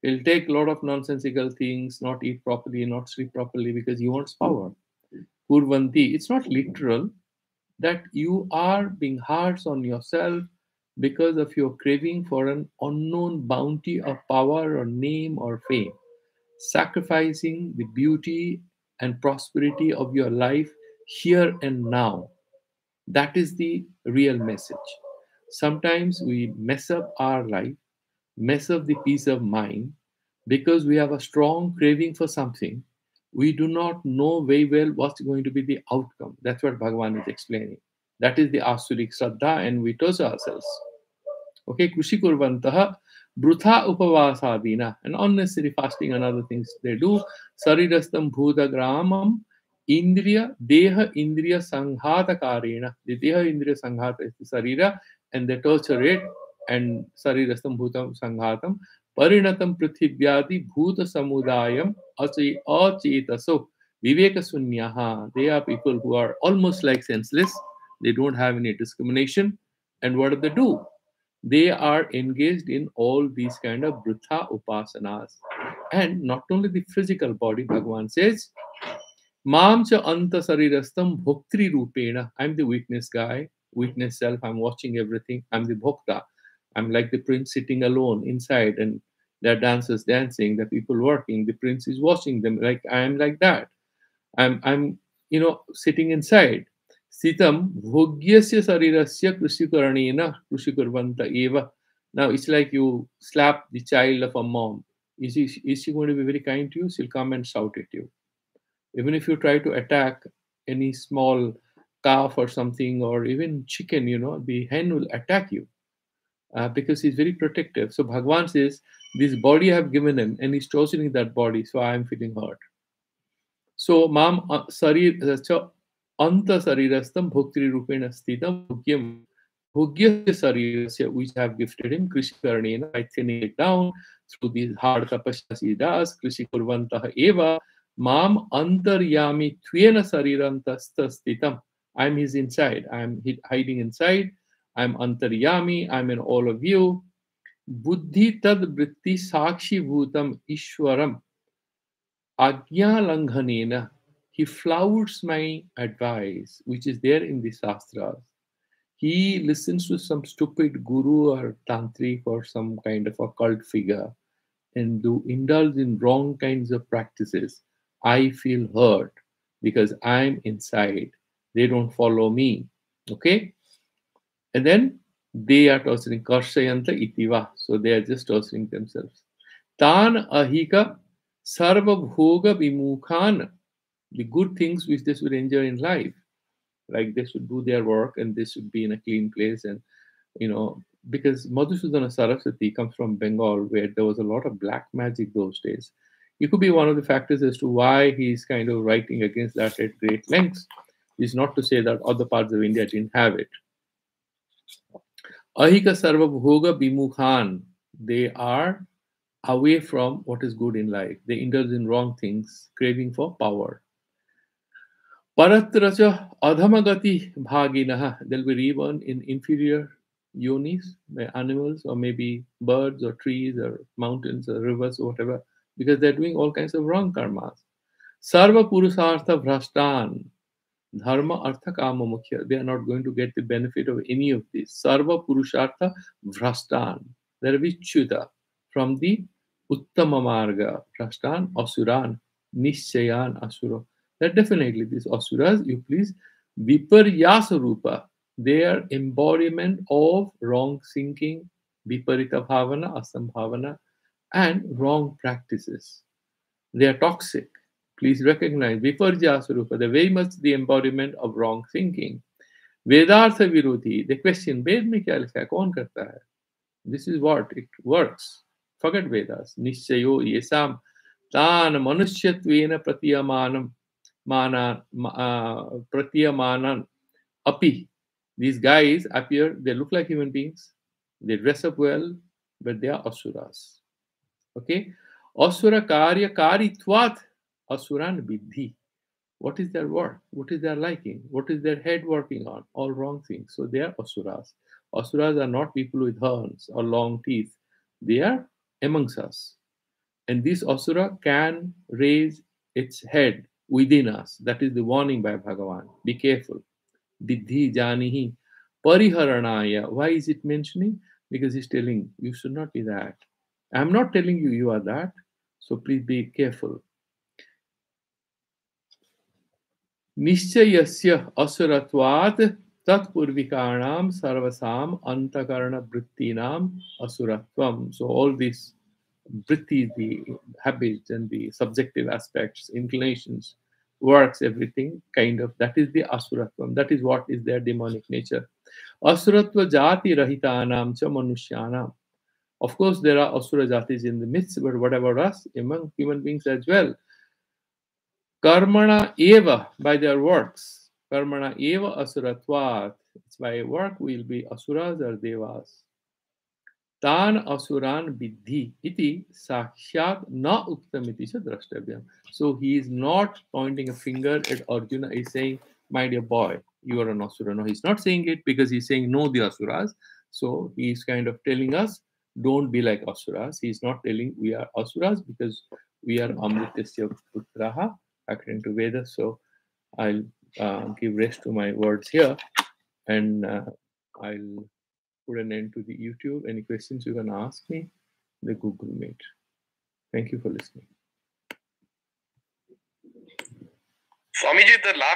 He'll take a lot of nonsensical things, not eat properly, not sleep properly because he wants power. Kurvanti, it's not literal that you are being harsh on yourself because of your craving for an unknown bounty of power or name or fame, sacrificing the beauty and prosperity of your life here and now. That is the real message. Sometimes we mess up our life, mess up the peace of mind because we have a strong craving for something. We do not know very well what's going to be the outcome. That's what Bhagavan is explaining. That is the Asurik Shraddha, and we toss ourselves. Okay, Krushi Kurvantaha, Brutha Upavasadina, and unnecessary fasting and other things they do. Sarirastam Bhuta Gramam, Indriya, Deha Indriya Sanghata Karena. The Deha Indriya Sanghata is the Sarira, and they torture it, and Sarirastam Bhutam Sanghatam, Parinatam Prithibhyadi Bhuta Samudayam, Achetaso, Viveka Sunyaha. They are people who are almost like senseless, they don't have any discrimination, and what do they do? They are engaged in all these kind of Brutha Upasanas. And not only the physical body, Bhagavan says, Mam cha anta sarirastam bhoktri rupena. I'm the witness guy, witness self. I'm watching everything. I'm the bhokta. I'm like the prince sitting alone inside, and there are dancers dancing, the people working. The prince is watching them. Like I am like that. I'm sitting inside. Sitam bhogyasya sarirasya krishikaranena krishikurvanta eva. Now it's like you slap the child of a mom. Is she going to be very kind to you? She'll come and shout at you. Even if you try to attack any small calf or something, or even chicken, the hen will attack you because he's very protective. So Bhagwan says, this body I have given him, and he's torturing that body, so I am feeling hurt. So mam sarir anta sarirastam bhoktri rupena sthitam bhugyasya sarirasya, which I have gifted him, krishikaranena, by thinning it down through these hard tapasya he does, krishikurvantaha eva mam antaryami tvena sarirantasta sthitam. I'm his inside. I'm hiding inside. I'm antaryami. I'm in all of you. Buddhi tad vritti sakshi bhutam ishwaram. Agya langhanena, he flouts my advice, which is there in the Shastras. He listens to some stupid guru or tantric or some kind of a cult figure and do indulge in wrong kinds of practices. I feel hurt because I'm inside. They don't follow me. Okay? And then they are torturing Karshayanta itiva. So they are just torturing themselves. Tan ahika sarva bhoga vimukhan, the good things which they should enjoy in life. Like they should do their work and they should be in a clean place. And, because Madhusudana Saraswati comes from Bengal, where there was a lot of black magic those days. It could be one of the factors as to why he's kind of writing against that at great lengths. Is not to say that other parts of India didn't have it. Ahika sarva bhoga vimukhan, they are away from what is good in life. They indulge in wrong things, craving for power. Paratracha adhamagati bhaginaha, they'll be reborn in inferior yonis, animals, or maybe birds or trees or mountains or rivers or whatever, because they're doing all kinds of wrong karmas. Sarva purusartha vrashtan, dharma artha kama mukhya, they are not going to get the benefit of any of this. Sarva purusartha vrashtan, they're vichyuta from the uttama marga, vrashtan asuran, nischayan asura. That definitely these asuras, you please, viparyasa rupa, They are embodiment of wrong thinking, viparita bhavana, asambhavana, and wrong practices. They are toxic. Please recognize viparja swarupa, the very much the embodiment of wrong thinking. Vedartha virodhi, the question, Ved mein kya likha hai? Kaun karta hai? This is what it works. Forget Vedas. Nishchayo yesam tan manusyatvena pratiyamanam pratiyamanan api. These guys appear, they look like human beings, they dress up well, but they are asuras. Okay? Asura karya karitvat asuran vidhi. What is their work? What is their liking? What is their head working on? All wrong things. So they are asuras. Asuras are not people with horns or long teeth. They are amongst us. And this asura can raise its head within us. That is the warning by Bhagavan. Be careful. Vidhi janihi pariharanaya. Why is it mentioning? Because he's telling you should not be that. I'm not telling you you are that. So please be careful. Nishchayasya asuratvat tatpurvikanam sarvasam antakarana vrittinam asuratvam. So all these vritti, the habits and the subjective aspects, inclinations, works, everything kind of, that is the asuratvam. That is what is their demonic nature. Asuratva jati rahitanam cha manushyanam. Of course, there are asura jatis in the midst, but what about us? Among human beings as well. Karmana eva, by their works. Karmana eva asuratvat. It's by work we'll be asuras or devas. Tan asuran vidhi iti sakshat na uktamiti sa drashtavyam. So he is not pointing a finger at Arjuna. He's saying, my dear boy, you are an asura. No, he's not saying it because he's saying no the asuras. So he's kind of telling us, don't be like asuras. He's not telling we are asuras because we are amritasya putraha according to Vedas. So I'll give rest to my words here, and I'll put an end to the YouTube. Any questions you can ask me, the Google Meet. Thank you for listening.
Swamiji, the last